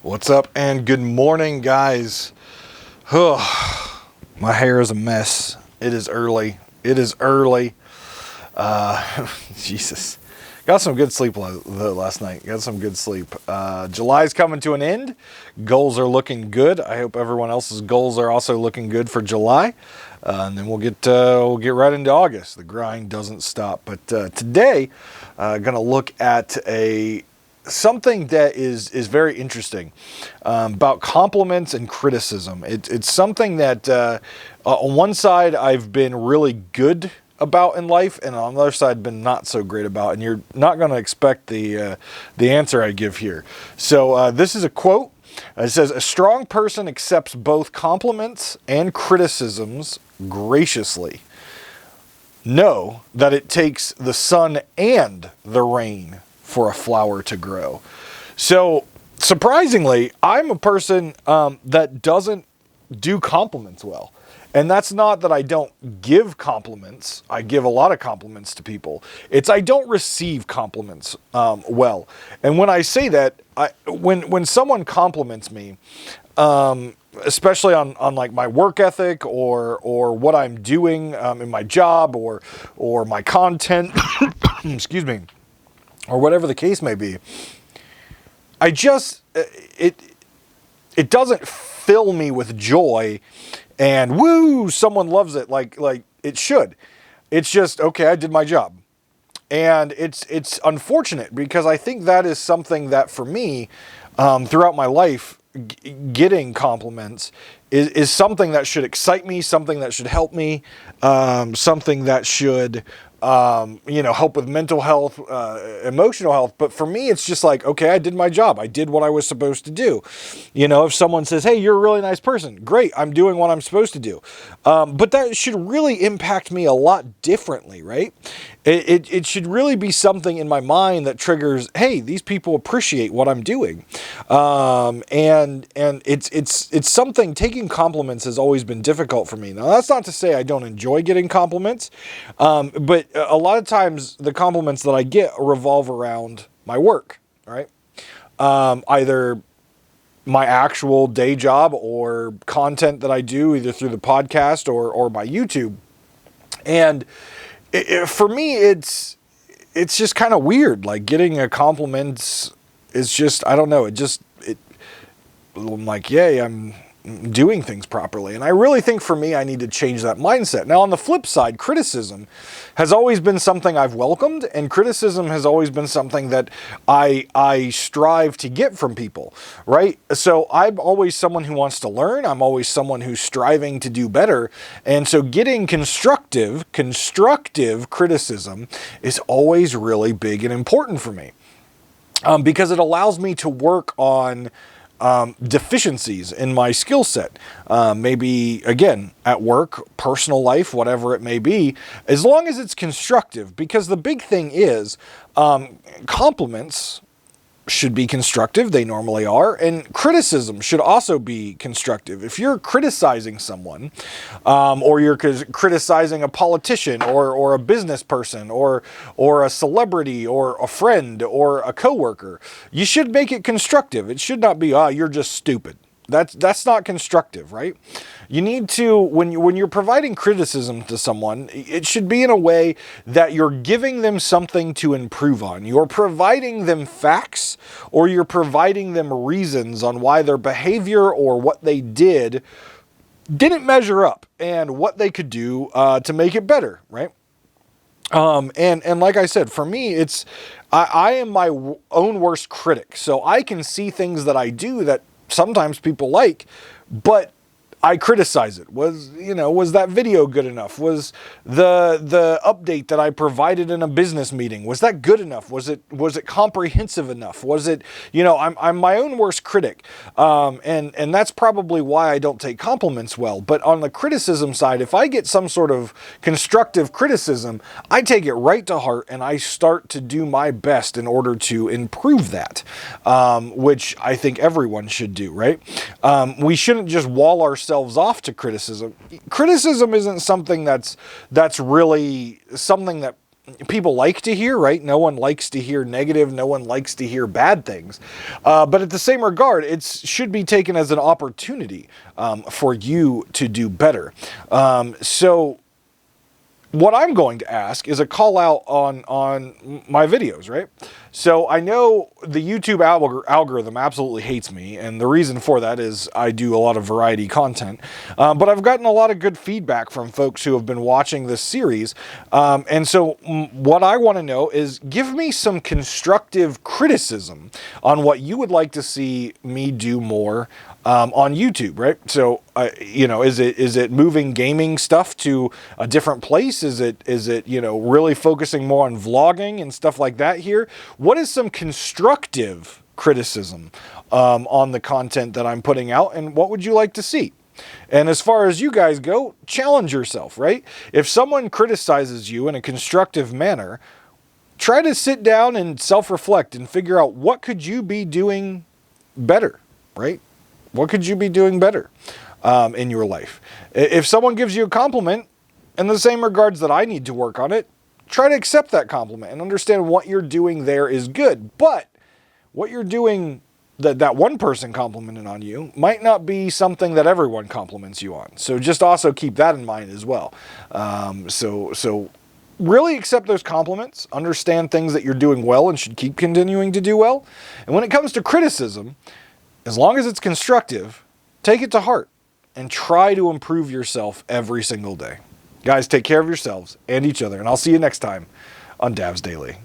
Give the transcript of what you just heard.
What's up and good morning, guys. My hair is a mess. It is early. Jesus. Got some good sleep last night. Got some good sleep. July's coming to an end. Goals are looking good. I hope everyone else's goals are also looking good for July. And then we'll get right into August. The grind doesn't stop. But today, gonna look at something that is very interesting about compliments and criticism. It's something that on one side I've been really good about in life, and on the other side been not so great about. And you're not going to expect the answer I give here. So this is a quote. It says, "A strong person accepts both compliments and criticisms graciously. Know that it takes the sun and the rain for a flower to grow." So surprisingly, I'm a person that doesn't do compliments well. And that's not that I don't give compliments. I give a lot of compliments to people. It's I don't receive compliments well. And when I say that, when someone compliments me, especially on like my work ethic or what I'm doing in my job or my content, excuse me, or whatever the case may be, I just it doesn't fill me with joy and woo, someone loves it like it should. It's just, okay, I did my job. And it's unfortunate because I think that is something that for me, throughout my life, getting compliments is something that should excite me, something that should help me, something that should help with mental health, emotional health. But for me, it's just like, okay, I did my job. I did what I was supposed to do. If someone says, "Hey, you're a really nice person," great, I'm doing what I'm supposed to do. But that should really impact me a lot differently, right? It should really be something in my mind that triggers, hey, these people appreciate what I'm doing. And it's something, taking compliments has always been difficult for me. Now, that's not to say I don't enjoy getting compliments, but a lot of times the compliments that I get revolve around my work, right? Either my actual day job or content that I do either through the podcast or my YouTube. And for me, it's just kind of weird. Like, getting a compliment is just, I don't know. I'm like, yay, I'm doing things properly. And I really think for me, I need to change that mindset. Now, on the flip side, criticism has always been something I've welcomed, and criticism has always been something that I strive to get from people, right? So I'm always someone who wants to learn. I'm always someone who's striving to do better. And so getting constructive criticism is always really big and important for me, because it allows me to work on deficiencies in my skill set, maybe again at work, personal life, whatever it may be, as long as it's constructive. Because the big thing is, compliments should be constructive. They normally are. And criticism should also be constructive. If you're criticizing someone, or you're criticizing a politician or a business person or a celebrity or a friend or a coworker, you should make it constructive. It should not be, you're just stupid. That's not constructive, right? You need to, when you're providing criticism to someone, it should be in a way that you're giving them something to improve on. You're providing them facts, or you're providing them reasons on why their behavior or what they didn't measure up, and what they could do to make it better, right? And like I said, for me, I am my own worst critic. So I can see things that I do that sometimes people like, but I criticize it. Was that video good enough? Was the update that I provided in a business meeting, was that good enough? Was it comprehensive enough? Was it, I'm my own worst critic. And that's probably why I don't take compliments well. But on the criticism side, if I get some sort of constructive criticism, I take it right to heart and I start to do my best in order to improve that, which I think everyone should do, right? We shouldn't just wall ourselves off to criticism. Criticism isn't something that's really something that people like to hear, right? No one likes to hear negative. No one likes to hear bad things. But at the same regard, it should be taken as an opportunity for you to do better. So what I'm going to ask is a call out on my videos, right? So I know the YouTube algorithm absolutely hates me, and the reason for that is I do a lot of variety content. But I've gotten a lot of good feedback from folks who have been watching this series. And so what I want to know is give me some constructive criticism on what you would like to see me do more on YouTube, right? So, is it moving gaming stuff to a different place? Is it really focusing more on vlogging and stuff like that here? What is some constructive criticism on the content that I'm putting out, and what would you like to see? And as far as you guys go, challenge yourself, right? If someone criticizes you in a constructive manner, try to sit down and self-reflect and figure out what could you be doing better, right? What could you be doing better in your life? If someone gives you a compliment, in the same regards that I need to work on it, try to accept that compliment and understand what you're doing there is good. But what you're doing, that one person complimented on you, might not be something that everyone compliments you on. So just also keep that in mind as well. So really accept those compliments, understand things that you're doing well and should keep continuing to do well. And when it comes to criticism, as long as it's constructive, take it to heart and try to improve yourself every single day. Guys, take care of yourselves and each other, and I'll see you next time on Dav's Daily.